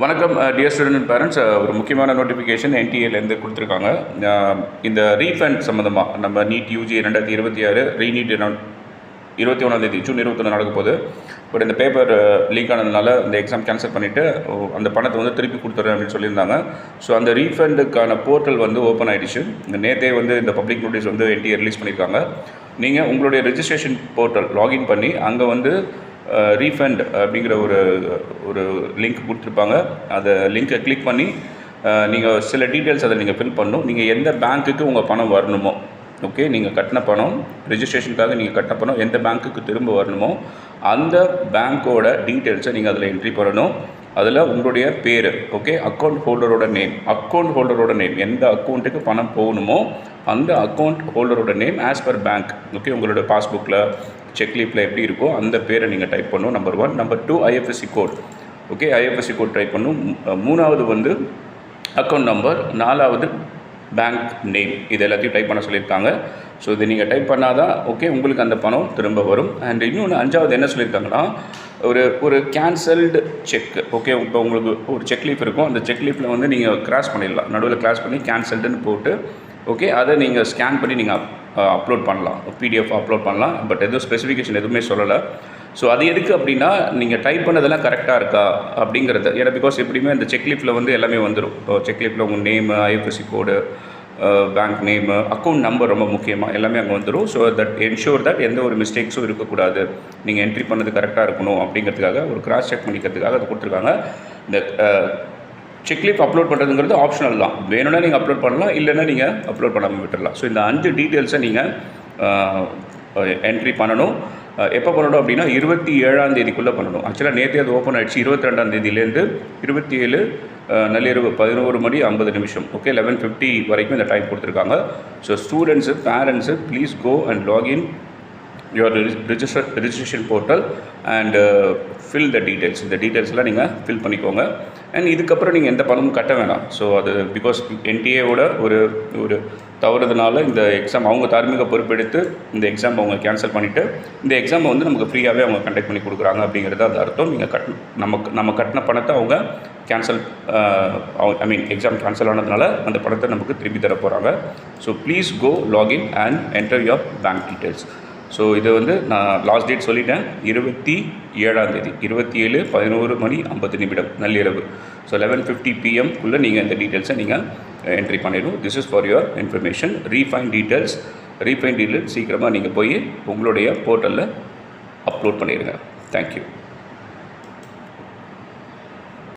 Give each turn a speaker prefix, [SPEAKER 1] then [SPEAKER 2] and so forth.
[SPEAKER 1] வணக்கம் dear student and parents. ஒரு முக்கியமான நோட்டிஃபிகேஷன் என்டிஏலேருந்து கொடுத்துருக்காங்க. இந்த ரீஃபண்ட் சம்மந்தமாக நம்ம நீட் யூஜி 2026 ரீநீட் 21 ஜூன் 21 நடக்க போகுது. பட் இந்த பேப்பர் லீக் ஆனதுனால இந்த எக்ஸாம் கேன்சல் பண்ணிவிட்டு அந்த பணத்தை வந்து திருப்பி கொடுத்துட்றேன் அப்படின்னு சொல்லியிருந்தாங்க. ஸோ அந்த ரீஃபண்டுக்கான போர்ட்டல் வந்து ஓப்பன் ஆகிடுச்சு. நேற்றே வந்து இந்த பப்ளிக் நோட்டீஸ் வந்து என்டிஏ ரிலீஸ் பண்ணியிருக்காங்க. நீங்கள் உங்களுடைய ரெஜிஸ்ட்ரேஷன் போர்ட்டல் லாகின் பண்ணி அங்கே வந்து ரீஃபண்ட் அப்படிங்கிற ஒரு லிங்க் கொடுத்துருப்பாங்க. அதை லிங்க்கை கிளிக் பண்ணி நீங்கள் சில டீட்டெயில்ஸ் அதை நீங்கள் ஃபில் பண்ணணும். நீங்கள் எந்த பேங்க்குக்கு உங்கள் பணம் வரணுமோ, ஓகே, நீங்கள் கட்டின பணம் ரெஜிஸ்ட்ரேஷனுக்காக நீங்கள் கட்டின பணம் எந்த பேங்க்குக்கு திரும்ப வரணுமோ அந்த பேங்க்கோட டீட்டெயில்ஸை நீங்கள் அதில் என்ட்ரி பண்ணணும். அதில் உங்களுடைய பேர், ஓகே, அக்கௌண்ட் ஹோல்டரோட நேம் எந்த அக்கௌண்ட்டுக்கு பணம் போகணுமோ அந்த அக்கௌண்ட் ஹோல்டரோட name as per bank, okay, உங்களோட பாஸ்புக்கில் செக்லீஃபில் எப்படி இருக்கோ அந்த பேரை நீங்கள் டைப் பண்ணணும். Number 1. Number 2 IFSC code, okay, IFSC code type பண்ணணும். 3வது வந்து அக்கௌண்ட் நம்பர், 4வது பேங்க் நேம். இது எல்லாத்தையும் டைப் பண்ண சொல்லியிருக்காங்க. ஸோ இதை நீங்கள் டைப் பண்ணால் தான் ஓகே உங்களுக்கு அந்த பணம் திரும்ப வரும். அண்ட் இன்னொன்று 5வது என்ன சொல்லியிருக்காங்கன்னா, ஒரு கேன்சல்டு செக், ஓகே, இப்போ உங்களுக்கு ஒரு செக் லீஃப் இருக்கும். அந்த செக் லீஃபில் வந்து நீங்கள் கிராஸ் பண்ணிடலாம், நடுவில் கிராஸ் பண்ணி கேன்சல்டுன்னு போட்டு, ஓகே, அதை நீங்கள் ஸ்கேன் பண்ணி நீங்கள் அப்லோட் பண்ணலாம், பிடிஎஃப் அப்லோட் பண்ணலாம். பட் எதுவும் ஸ்பெசிஃபிகேஷன் எதுவுமே சொல்லலை. ஸோ அது எதுக்கு அப்படின்னா, நீங்கள் டைப் பண்ணதெல்லாம் கரெக்டாக இருக்கா அப்படிங்கிறது. ஏன்னா பிகாஸ் எப்படியுமே அந்த செக்லீஃபில் வந்து எல்லாமே வந்துடும். செக்லீஃபில் உங்கள் நேமு, ஐஎஃப்எஸ்சி கோடு, பேங்க் நேமு, அக்கௌண்ட் நம்பர் ரொம்ப முக்கியமாக எல்லாமே அங்கே வந்துடும். ஸோ தட் என்ஷூர் தட் எந்த ஒரு மிஸ்டேக்ஸும் இருக்கக்கூடாது, நீங்கள் என்ட்ரி பண்ணது கரெக்டாக இருக்கணும் அப்படிங்கிறதுக்காக ஒரு கிராஸ் செக் பண்ணிக்கிறதுக்காக அது கொடுத்துருக்காங்க. இந்த செக்லீஃப் அப்லோட் பண்ணுறதுங்கிறது ஆப்ஷனல் தான். வேணும்னா நீங்கள் அப்லோட் பண்ணலாம், இல்லைன்னா நீங்கள் அப்லோட் பண்ணாமல் விட்டுடலாம். ஸோ இந்த 5 டீட்டெயில்ஸை நீங்கள் என்ட்ரி பண்ணணும். எப்போ பண்ணணும் அப்படின்னா 27ஆம் தேதிக்குள்ளே பண்ணணும். ஆக்சுவலாக நேற்றே அது ஓப்பன் ஆகிடுச்சு. 22ஆம் தேதியிலேருந்து 27 நள்ளிரவு 11:50, ஓகே, 11:50 வரைக்கும் இந்த டைம் கொடுத்துருக்காங்க. So students, parents, please go and login your registration portal and fill the details. இந்த டீட்டெயில்ஸ்லாம் நீங்கள் ஃபில் பண்ணிக்கோங்க. அண்ட் இதுக்கப்புறம் நீங்கள் எந்த பணமும் கட்ட வேணாம். ஸோ அது பிகாஸ் என்டிஏவோட ஒரு தவறுதனால இந்த எக்ஸாம் அவங்க தார்மீக பொறுப்பெடுத்து இந்த எக்ஸாம் அவங்க கேன்சல் பண்ணிவிட்டு இந்த எக்ஸாமை வந்து நமக்கு ஃப்ரீயாகவே அவங்க கண்டக்ட் பண்ணி கொடுக்குறாங்க அப்படிங்கிறது அந்த அர்த்தம். நீங்கள் நம்ம கட்டின பணத்தை அவங்க கேன்சல், எக்ஸாம் கேன்சல் ஆனதுனால அந்த பணத்தை நமக்கு திருப்பி தர போகிறாங்க. So please go login and enter your bank details. So இது வந்து நான் லாஸ்ட் டேட் சொல்லிட்டேன், 27ஆம் தேதி, 27:11:50 நள்ளிரவு. ஸோ 11:50 PM நீங்கள் இந்த டீட்டெயில்ஸை நீங்கள் என்ட்ரி பண்ணிடணும். This is for your information. Refine details சீக்கிரமாக நீங்கள் போய் உங்களுடைய போர்ட்டலில் அப்லோட் பண்ணிடுங்க. தேங்க்யூ.